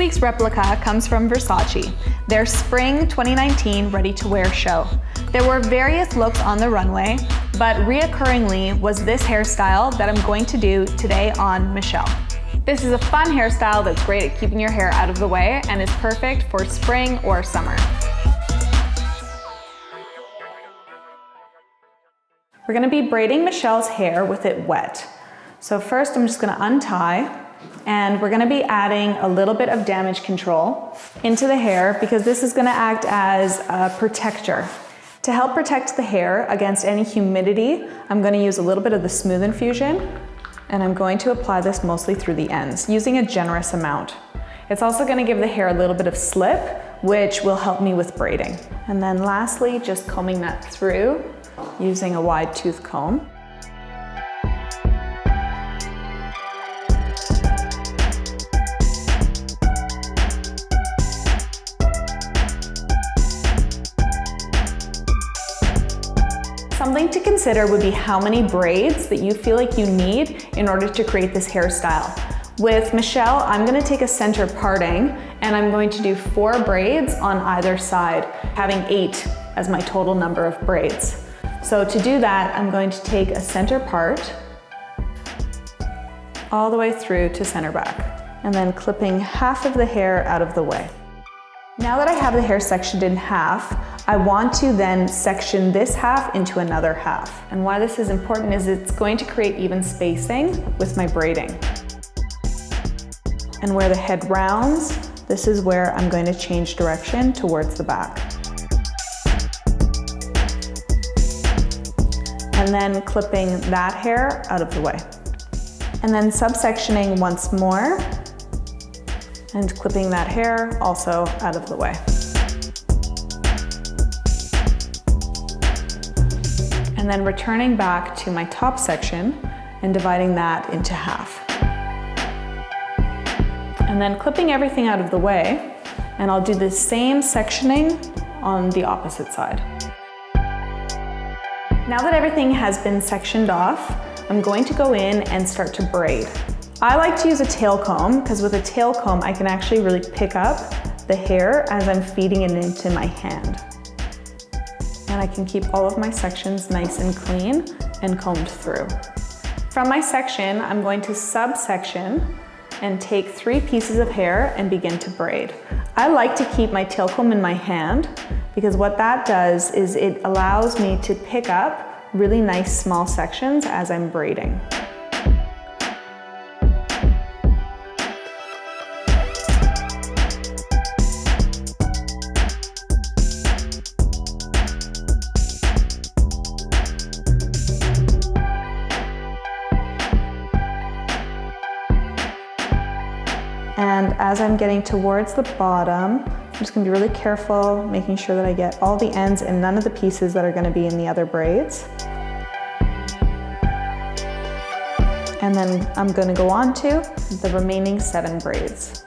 week's replica comes from Versace, their Spring 2019 ready-to-wear show. There were various looks on the runway, but reoccurringly was this hairstyle that I'm going to do today on Michelle. This is a fun hairstyle that's great at keeping your hair out of the way and is perfect for spring or summer. We're going to be braiding Michelle's hair with it wet. So first I'm just going to untie, and we're going to be adding a little bit of damage control into the hair because this is going to act as a protector. To help protect the hair against any humidity, I'm going to use a little bit of the Smooth Infusion, and I'm going to apply this mostly through the ends, using a generous amount. It's also going to give the hair a little bit of slip, which will help me with braiding. And then lastly, just combing that through using a wide tooth comb. Something to consider would be how many braids that you feel like you need in order to create this hairstyle. With Michelle, I'm going to take a center parting and I'm going to do 4 braids on either side, having 8 as my total number of braids. So to do that, I'm going to take a center part all the way through to center back, and then clipping half of the hair out of the way. Now that I have the hair sectioned in half, I want to then section this half into another half. And why this is important is it's going to create even spacing with my braiding. And where the head rounds, this is where I'm going to change direction towards the back. And then clipping that hair out of the way. And then subsectioning once more and clipping that hair also out of the way. And then returning back to my top section and dividing that into half. And then clipping everything out of the way, and I'll do the same sectioning on the opposite side. Now that everything has been sectioned off, I'm going to go in and start to braid. I like to use a tail comb because with a tail comb I can actually really pick up the hair as I'm feeding it into my hand. And I can keep all of my sections nice and clean and combed through. From my section, I'm going to subsection and take 3 pieces of hair and begin to braid. I like to keep my tail comb in my hand because what that does is it allows me to pick up really nice small sections as I'm braiding. And as I'm getting towards the bottom, I'm just going to be really careful, making sure that I get all the ends and none of the pieces that are going to be in the other braids. And then I'm going to go on to the remaining 7 braids.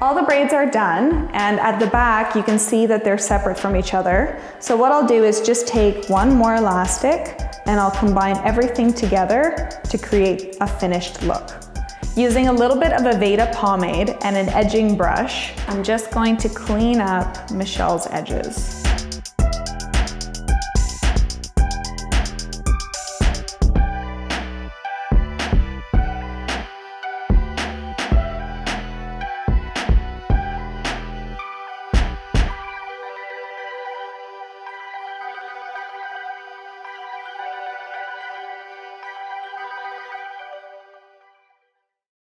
All the braids are done, and at the back you can see that they're separate from each other. So what I'll do is just take one more elastic and I'll combine everything together to create a finished look. Using a little bit of Aveda pomade and an edging brush, I'm just going to clean up Michelle's edges.